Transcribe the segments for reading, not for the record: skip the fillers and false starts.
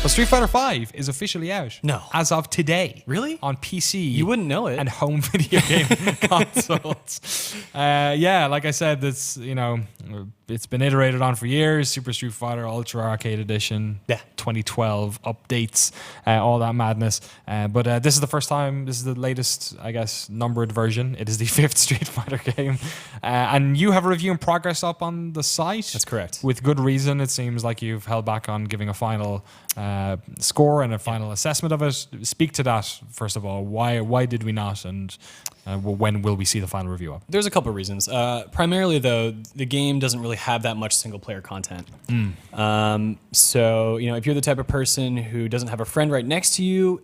Well, Street Fighter V is officially out. No. As of today. Really? On PC. You wouldn't know it. And home video game consoles. Yeah, like I said, it's, you know, it's been iterated on for years. Super Street Fighter Ultra Arcade Edition. Yeah. 2012 updates, all that madness. But this is the first time, this is the latest, I guess, numbered version. It is the 5th Street Fighter game. And you have a review in progress up on the site. That's correct. With good reason. It seems like you've held back on giving a final score and a final assessment of it. Speak to that, first of all. Why did we not? And when will we see the final review up? There's a couple of reasons. Primarily, though, the game doesn't really have that much single-player content. So, you know, if you're the type of person who doesn't have a friend right next to you,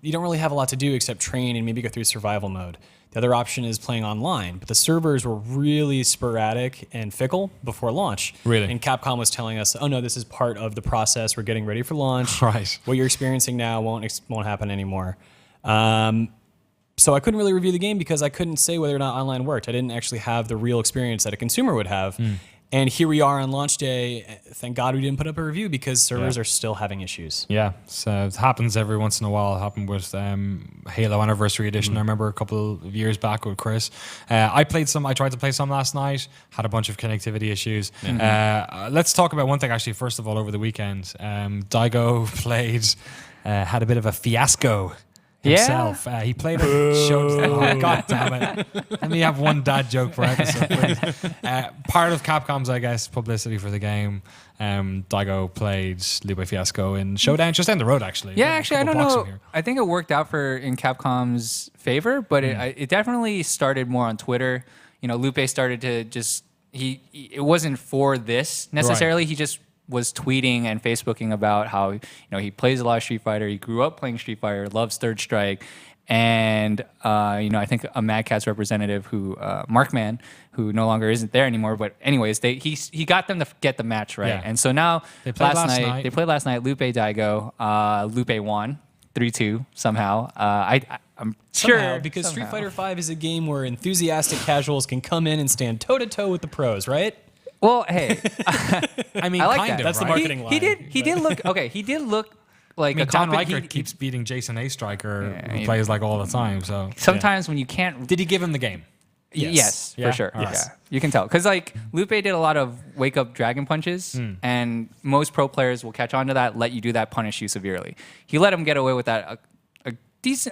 you don't really have a lot to do except train and maybe go through survival mode. The other option is playing online, but the servers were really sporadic and fickle before launch. Really? And Capcom was telling us, oh no, this is part of the process. We're getting ready for launch. Right. What you're experiencing now won't happen anymore. So I couldn't really review the game because I couldn't say whether or not online worked. I didn't actually have the real experience that a consumer would have. And here we are on launch day. Thank God we didn't put up a review because servers are still having issues. Yeah, so it happens every once in a while. It happened with Halo Anniversary Edition. I remember a couple of years back with Chris. I tried to play some last night. Had a bunch of connectivity issues. Let's talk about one thing actually. First of all, over the weekend, Daigo played. Had a bit of a fiasco himself. He played God damn it. Let me have one dad joke per episode, please. Part of Capcom's, I guess, publicity for the game, Daigo played Lupe Fiasco in Showdown just down the road, actually. Yeah, actually, I don't know. I think it worked out in Capcom's favor, but it definitely started more on Twitter. You know, Lupe started to it wasn't for this necessarily. Right. He just was tweeting and Facebooking about how, you know, he plays a lot of Street Fighter. He grew up playing Street Fighter, loves Third Strike. And, you know, I think a Mad Catz representative Markman, who no longer isn't there anymore. But anyways, he got them to get the match right. Yeah. And so now they played last night, Lupe Daigo. Lupe won 3-2 somehow. I'm sure. Because Street Fighter V is a game where enthusiastic casuals can come in and stand toe-to-toe with the pros, right? Well, hey, I mean, I like kind that. of, That's right? the marketing line. He did look okay. He did look like a Don Reichert keeps beating Jason A. Striker, who plays like all the time. So sometimes when you can't, did he give him the game? Yes, yeah? For sure. Yes. Yeah, you can tell because like Lupe did a lot of wake up dragon punches, and most pro players will catch on to that, let you do that, punish you severely. He let him get away with that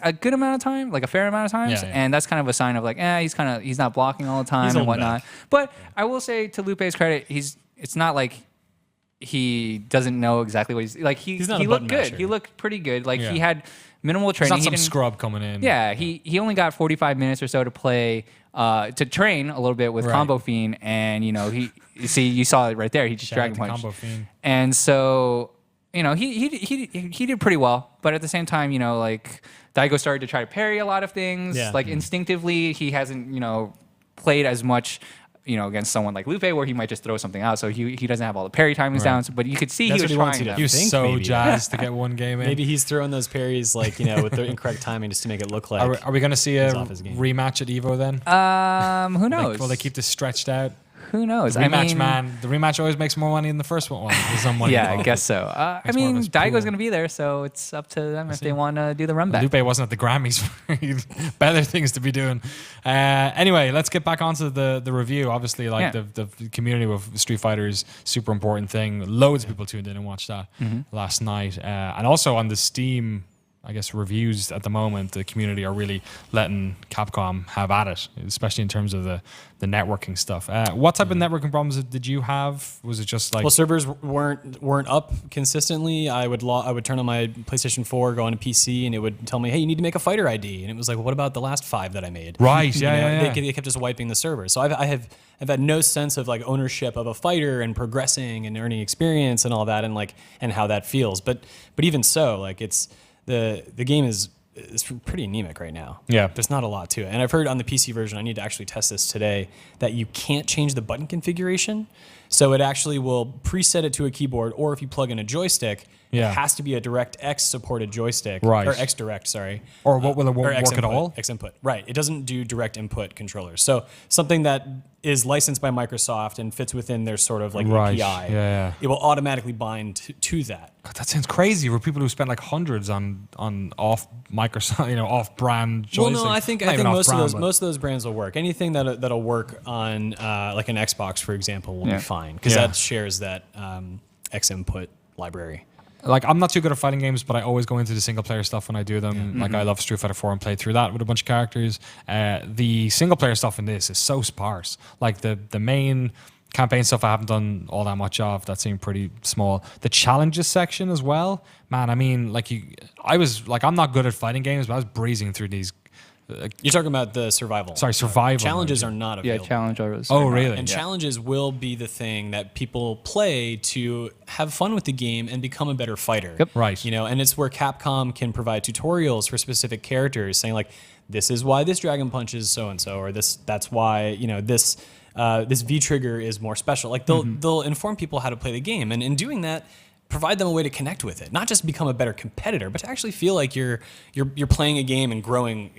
a good amount of time, like a fair amount of times, and that's kind of a sign of like, he's not blocking all the time and whatnot. But I will say to Lupe's credit, it's not like he doesn't know exactly what he's like. He looked good. Masher. He looked pretty good. Like he had minimal training. He's not some scrub coming in. Yeah, he only got 45 minutes or so to play, to train a little bit with Combo Fiend, and you know you saw it right there. He just dragon punched. Combo Fiend. And so you know he did pretty well, but at the same time, you know, like Daigo started to try to parry a lot of things. Yeah. Like instinctively, he hasn't played as much. You know, against someone like Lupe, where he might just throw something out, so he doesn't have all the parry timings down. So, but you could see he was trying. He was so jazzed to get one game in. Maybe he's throwing those parries like with the incorrect timing just to make it look like. Are we going to see a rematch at Evo then? Who knows? Will they keep this stretched out? Who knows? The rematch always makes more money than the first one. I guess so. I mean, Daigo's going to be there, so it's up to them if they want to do the run back. Lupe wasn't at the Grammys. Better things to be doing. Anyway, let's get back onto the review. Obviously, the community with Street Fighter is super important thing. Loads of people tuned in and watched that last night. And also on the Steam, I guess, reviews at the moment, the community are really letting Capcom have at it, especially in terms of the networking stuff. What type of networking problems did you have? Was it just like... Well, servers weren't up consistently. I would turn on my PlayStation 4, go on a PC, and it would tell me, hey, you need to make a fighter ID. And it was like, well, what about the last 5 that I made? Right, yeah. They kept just wiping the server. So I've had no sense of like ownership of a fighter and progressing and earning experience and all that and how that feels. But even so, like the game is pretty anemic right now. Yeah. There's not a lot to it. And I've heard on the PC version, I need to actually test this today, that you can't change the button configuration. So it actually will preset it to a keyboard, or if you plug in a joystick, Yeah. it has to be a DirectX supported joystick, Right. or XDirect, sorry. Or what will it or work X at input, all? X input, right? It doesn't do direct input controllers. So something that is licensed by Microsoft and fits within their sort of like Right. API, Yeah. it will automatically bind to that. God, that sounds crazy for people who spend like hundreds on off Microsoft, off brand joysticks. Well, no, I think Not even most of off-brand, those brands will work. Anything that'll work on like an Xbox, for example, will be fine because Yeah. that shares that X input library. like I'm not too good at fighting games, but I always go into the single player stuff when I do them. Like I love Street Fighter 4 and played through that with a bunch of characters. The single player stuff in this is so sparse. Like the main campaign stuff I haven't done all that much of. That seemed pretty small. The challenges section as well, man. I mean, I'm not good at fighting games, but I was breezing through these. You're talking about the survival. Sorry, survival. Challenges are not Yeah, available. challenge orders. Oh, really? And challenges will be the thing that people play to have fun with the game and become a better fighter. Yep. Right. And it's where Capcom can provide tutorials for specific characters, saying like, this is why this dragon punches so and so, or that's why this V trigger is more special. Like they'll inform people how to play the game, and in doing that, provide them a way to connect with it, not just become a better competitor, but to actually feel like you're playing a game and growing,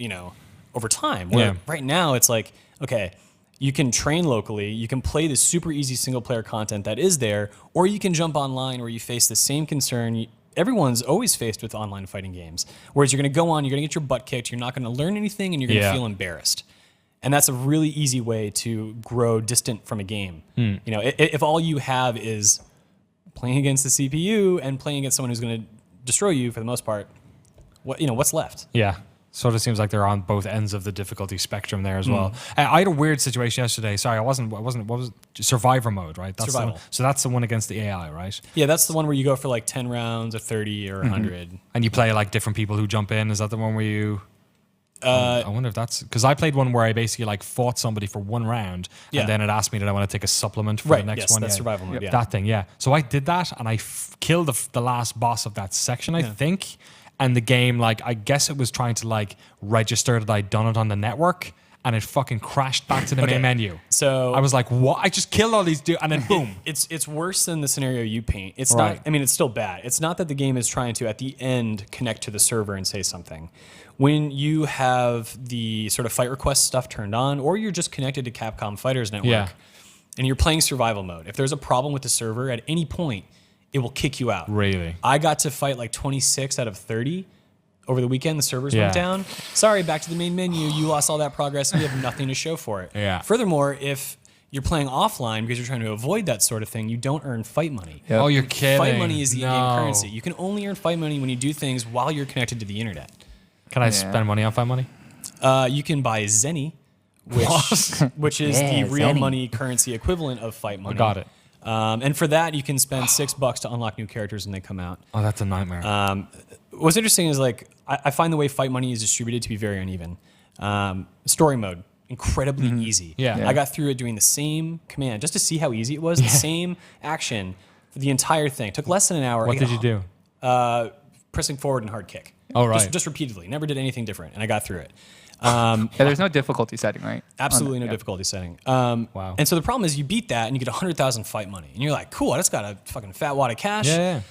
over time. Where right now it's like, okay, you can train locally, you can play the super easy single player content that is there, or you can jump online where you face the same concern everyone's always faced with online fighting games. Whereas you're going to go on, you're going to get your butt kicked, you're not going to learn anything, and you're going to feel embarrassed. And that's a really easy way to grow distant from a game. If all you have is playing against the CPU and playing against someone who's going to destroy you for the most part, what's left? Yeah. Sort of seems like they're on both ends of the difficulty spectrum there as well. I had a weird situation yesterday. Sorry, what was it? Survivor mode, right? That's Survival. So that's the one against the AI, right? Yeah, that's the one where you go for like 10 rounds or 30 or 100. And you play like different people who jump in. Is that the one where you... I wonder if that's... Because I played one where I basically like fought somebody for one round, and then it asked me, did I want to take a supplement for the next one? That's survival mode, yeah. That thing, yeah. So I did that, and I killed the last boss of that section, I think. And the game, like, I guess it was trying to like register that I'd done it on the network, and it fucking crashed back to the main menu. So I was like, what? I just killed all these dudes, and then boom. It's worse than the scenario you paint. It's Right. not, I mean, it's still bad. It's not that the game is trying to, at the end, connect to the server and say something. When you have the sort of fight request stuff turned on, or you're just connected to Capcom Fighters Network, and you're playing survival mode, if there's a problem with the server at any point, it will kick you out. Really? I got to fight like 26 out of 30 over the weekend. The servers went down. Sorry, back to the main menu. You lost all that progress and you have nothing to show for it. Yeah. Furthermore, if you're playing offline because you're trying to avoid that sort of thing, you don't earn fight money. Yep. Oh, you're kidding. Fight money is the in-game No. currency. You can only earn fight money when you do things while you're connected to the internet. Can I spend money on fight money? You can buy Zenny, which is the real money currency equivalent of fight money. Got it. And for that, you can spend $6 to unlock new characters when they come out. Oh, that's a nightmare. What's interesting is like I find the way fight money is distributed to be very uneven. Story mode, incredibly easy. Yeah. I got through it doing the same command just to see how easy it was. The same action for the entire thing. Took less than an hour. What did you do? Pressing forward and hard kick. Oh, right. Just repeatedly. Never did anything different, and I got through it. There's no difficulty setting, right? Absolutely no difficulty setting. Wow. And so the problem is you beat that and you get 100,000 fight money. And you're like, cool, I just got a fucking fat wad of cash. Yeah.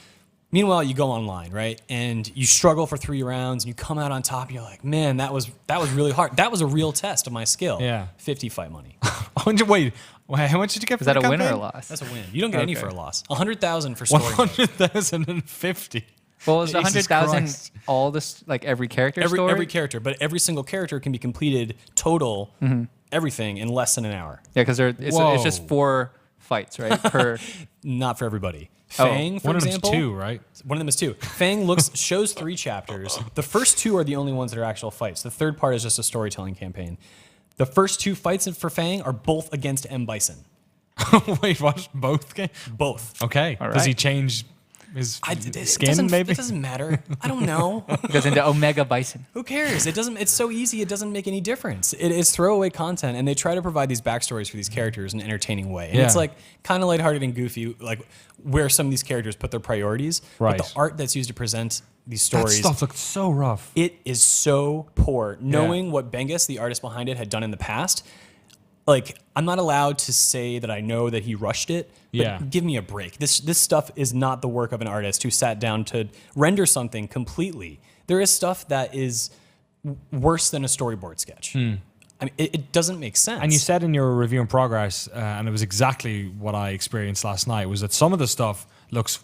Meanwhile, you go online, right? And you struggle for 3 rounds and you come out on top. And you're like, man, that was really hard. That was a real test of my skill. Yeah. 50 fight money. Wait, how much did you get for Is that the a win or a campaign? loss? That's a win. You don't get any Okay. for a loss. 100,000 for story mode. 100,050. Well, is the Jesus 100,000 Christ. all this, like every character story? Every character, but every single character can be completed total, everything in less than an hour. Yeah, because it's just Whoa. 4 fights, right? Per Not for everybody. Oh. Fang, for One of example. them's 2, right? One of them is 2. Fang shows 3 chapters. The first 2 are the only ones that are actual fights. The third part is just a storytelling campaign. The first 2 fights for Fang are both against M. Bison. Wait, what? Both games? Both. Okay. All Does he right. change his It skin, doesn't- maybe? It doesn't matter. I don't know. goes into Omega Bison. Who cares? It doesn't. It's so easy. It doesn't make any difference. It is throwaway content, and they try to provide these backstories for these characters in an entertaining way. And it's Yeah. like kind of lighthearted and goofy, like where some of these characters put their priorities. Right. But the art that's used to present these That stories, stuff looked so rough. it is so poor. Knowing what Bengus, the artist behind it, had done in the past, like I'm not allowed to say that I know that he rushed it, but give me a break. This stuff is not the work of an artist who sat down to render something completely. There is stuff that is worse than a storyboard sketch. I mean, it doesn't make sense. And you said in your review in progress, and it was exactly what I experienced last night, was that some of the stuff looks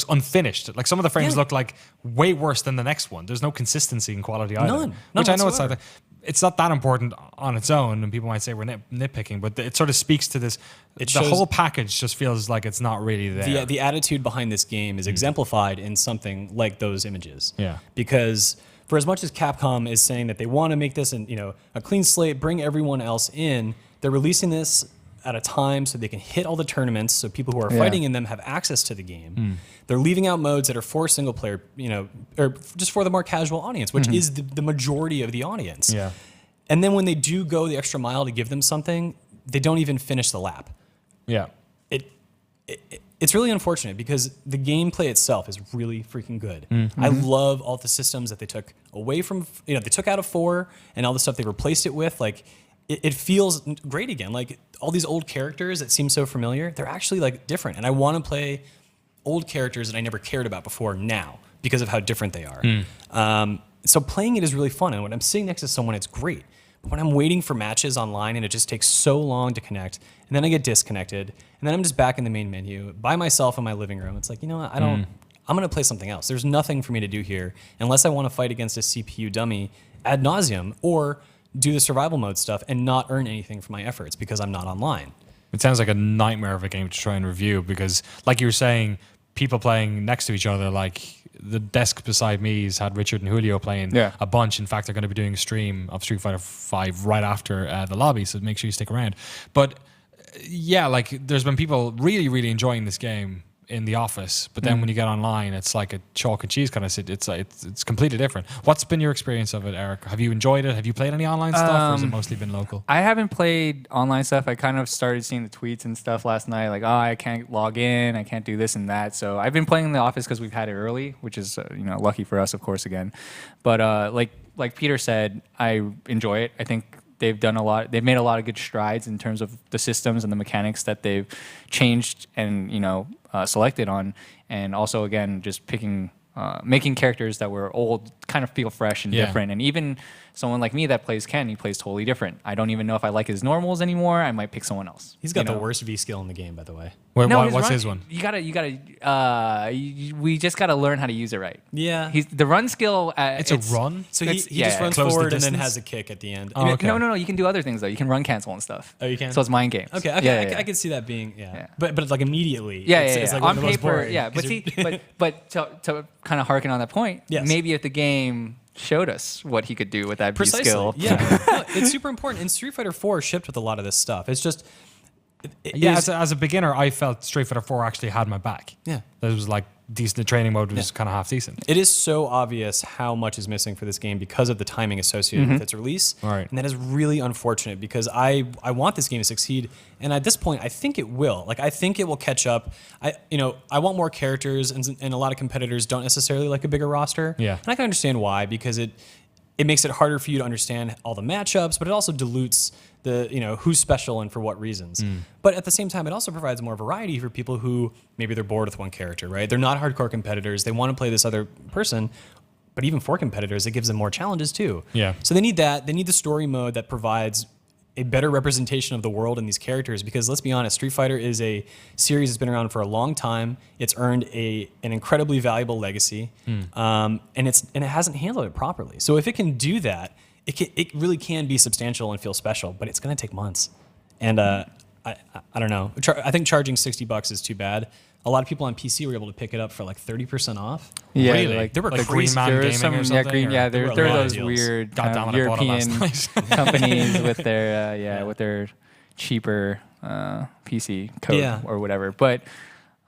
unfinished. Like some of the frames look like way worse than the next one. There's no consistency in quality either. None Which I know whatsoever. it's not that important on its own, and people might say we're nitpicking, but it sort of speaks to this. The whole package just feels like it's not really there. The attitude behind this game is exemplified in something like those images. Yeah. Because for as much as Capcom is saying that they want to make this a clean slate, bring everyone else in, they're releasing this at a time so they can hit all the tournaments, so people who are fighting in them have access to the game. They're leaving out modes that are for single player, or just for the more casual audience, which is the majority of the audience. Yeah. And then when they do go the extra mile to give them something, they don't even finish the lap. Yeah. It's really unfortunate because the gameplay itself is really freaking good. I love all the systems that they took away from, they took out of 4 and all the stuff they replaced it with. Like, it feels great again. Like, all these old characters that seem so familiar, they're actually like different. And I want to play old characters that I never cared about before now because of how different they are. So playing it is really fun. And when I'm sitting next to someone, it's great. But when I'm waiting for matches online and it just takes so long to connect, and then I get disconnected, and then I'm just back in the main menu by myself in my living room, it's like, you know what, I'm going to play something else. There's nothing for me to do here unless I want to fight against a CPU dummy ad nauseum or do the survival mode stuff and not earn anything for my efforts because I'm not online. It sounds like a nightmare of a game to try and review because, like you were saying, people playing next to each other, like the desk beside me's had Richard and Julio playing a bunch. In fact, they're going to be doing a stream of Street Fighter 5 right after the lobby, so make sure you stick around. But yeah, like there's been people really, really enjoying this game in the office, but then when you get online, it's like a chalk and cheese kind of sit. It's completely different. What's been your experience of it, Eric? Have you enjoyed it? Have you played any online stuff, or has it mostly been local? I haven't played online stuff. I kind of started seeing the tweets and stuff last night, like, oh, I can't log in, I can't do this and that. So I've been playing in the office because we've had it early, which is lucky for us, of course, again. But like Peter said, I enjoy it. I think they've done a lot. They've made a lot of good strides in terms of the systems and the mechanics that they've changed and selected on, and also again just making characters that were old kind of feel fresh and different. And even someone like me that plays Ken, he plays totally different. I don't even know if I like his normals anymore. I might pick someone else. He's got the worst V skill in the game, by the way. Wait, what's his one? You gotta. We just gotta learn how to use it right. Yeah. The run skill. It's a run? So he just runs Close the forward and then distance? has a kick at the end. Oh, okay. No. You can do other things though. You can run cancel and stuff. Oh, you can? So it's mind games. Okay. Yeah. I can see that being But it's like immediately. Yeah, It's like one on of the most paper, boring, yeah. But 'cause see, but to kind of harken on that point, maybe if the game showed us what he could do with that V precisely. skill. Yeah, no, it's super important. And Street Fighter 4 shipped with a lot of this stuff. It's just, As a beginner, I felt Street Fighter 4 actually had my back. Yeah. That was like decent. The training mode was kind of half decent. It is so obvious how much is missing for this game because of the timing associated with its release. Right. And that is really unfortunate because I want this game to succeed. And at this point, I think it will. Like, I think it will catch up. I want more characters, and a lot of competitors don't necessarily like a bigger roster. Yeah. And I can understand why, because it makes it harder for you to understand all the matchups, but it also dilutes the, who's special and for what reasons. But at the same time, it also provides more variety for people who maybe they're bored with one character, right? They're not hardcore competitors. They want to play this other person. But even for competitors, it gives them more challenges too. Yeah. So they need that. They need the story mode that provides a better representation of the world and these characters, because let's be honest, Street Fighter is a series that's been around for a long time. It's earned an incredibly valuable legacy, and it hasn't handled it properly. So if it can do that, it really can be substantial and feel special, but it's going to take months. And I don't know. I think charging $60 is too bad. A lot of people on PC were able to pick it up for like 30% off. Yeah, Really? like There were Like crazy. Green Man there Gaming is some, or something? there There were a are lot of those deals. weird God damn kind it, of I bought it last European night. companies with their with their cheaper PC code or whatever. But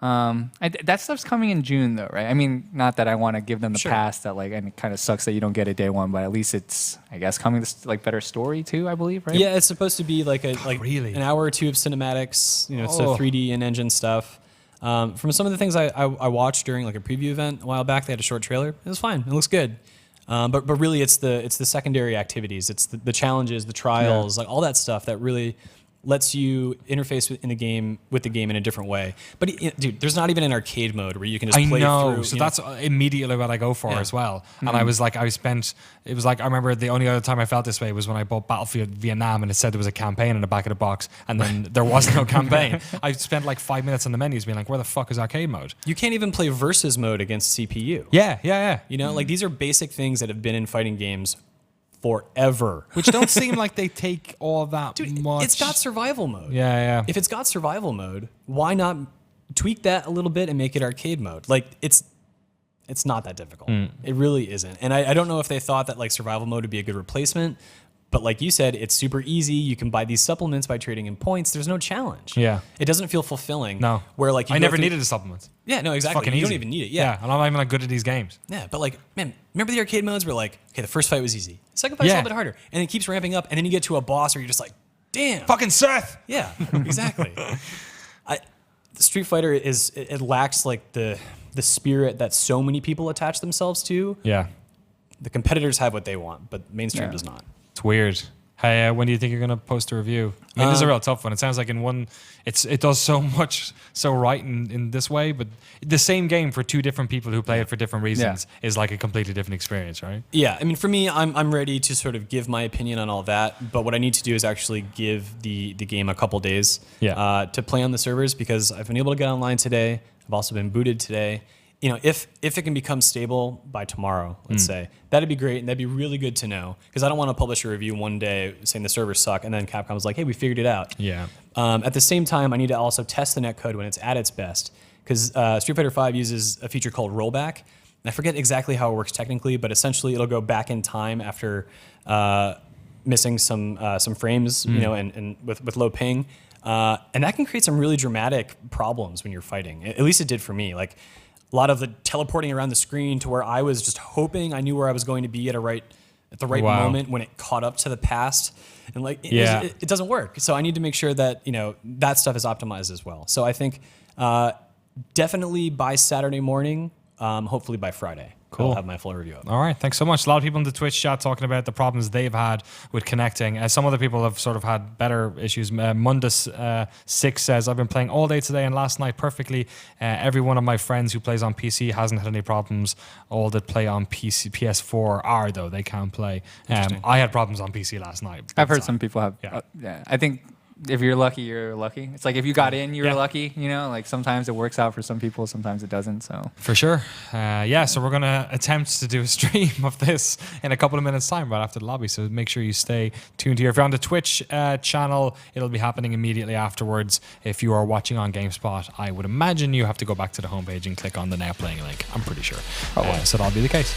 that stuff's coming in June though, right? I mean, not that I want to give them the pass that and it kind of sucks that you don't get it day one, but at least it's, I guess, coming to better story too, I believe, right? Yeah, it's supposed to be Really? an hour or two of cinematics, so 3D in-engine stuff. From some of the things I watched during like a preview event a while back, they had a short trailer. It was fine. It looks good. But really, it's the secondary activities. It's the challenges, the trials, like all that stuff that really lets you interface with the game in a different way. But dude, there's not even an arcade mode where you can just play through. So that's immediately what I go for as well. And I was like, I remember the only other time I felt this way was when I bought Battlefield Vietnam and it said there was a campaign in the back of the box and then there was no campaign. I spent like 5 minutes on the menus being like, where the fuck is arcade mode? You can't even play versus mode against CPU. Yeah. You know, like these are basic things that have been in fighting games forever. Which don't seem like they take all that much. It's got survival mode. Yeah. If it's got survival mode, why not tweak that a little bit and make it arcade mode? Like it's not that difficult. It really isn't. And I don't know if they thought that like survival mode would be a good replacement, but like you said, it's super easy. You can buy these supplements by trading in points. There's no challenge. Yeah. It doesn't feel fulfilling. No. Where like I never needed a supplement. Yeah, no, exactly. Fucking You easy. don't even need it. Yeah. And I'm not even like good at these games. Yeah, but like, man, remember the arcade modes where like, okay, the first fight was easy. Second fight's a little bit harder. And it keeps ramping up. And then you get to a boss where you're just like, damn. Fucking Seth! Yeah, exactly. Street Fighter it lacks like the spirit that so many people attach themselves to. Yeah. The competitors have what they want, but mainstream does not. It's weird. Hey, when do you think you're going to post a review? I mean, this is a real tough one. It sounds like it does so much so right in this way, but the same game for two different people who play it for different reasons is like a completely different experience, right? Yeah, I mean, for me, I'm ready to sort of give my opinion on all that, but what I need to do is actually give the game a couple days to play on the servers because I've been able to get online today. I've also been booted today. You know, if it can become stable by tomorrow, let's say, that'd be great, and that'd be really good to know because I don't want to publish a review one day saying the servers suck, and then Capcom's like, hey, we figured it out. Yeah. At the same time, I need to also test the netcode when it's at its best because Street Fighter V uses a feature called rollback. And I forget exactly how it works technically, but essentially it'll go back in time after missing some frames, you know, and with low ping. And that can create some really dramatic problems when you're fighting. At least it did for me. Like, a lot of the teleporting around the screen to where I was just hoping I knew where I was going to be at the right moment when it caught up to the past, and like it doesn't work. So I need to make sure that that stuff is optimized as well. So I think definitely by Saturday morning, hopefully by Friday. Cool. I'll have my full review up. All right, thanks so much. A lot of people in the Twitch chat talking about the problems they've had with connecting. Some other people have sort of had better issues. Mundus6 says, I've been playing all day today and last night perfectly. Every one of my friends who plays on PC hasn't had any problems. All that play on PS4 are, though. They can't play. I had problems on PC last night. I've heard some people have. I think if you're lucky, you're lucky. It's like if you got in, you were lucky. You know, like sometimes it works out for some people, sometimes it doesn't. So for sure, so we're gonna attempt to do a stream of this in a couple of minutes' time, right after the lobby. So make sure you stay tuned here. If you're on the Twitch channel, it'll be happening immediately afterwards. If you are watching on GameSpot, I would imagine you have to go back to the homepage and click on the Now Playing link. I'm pretty sure. So that'll be the case.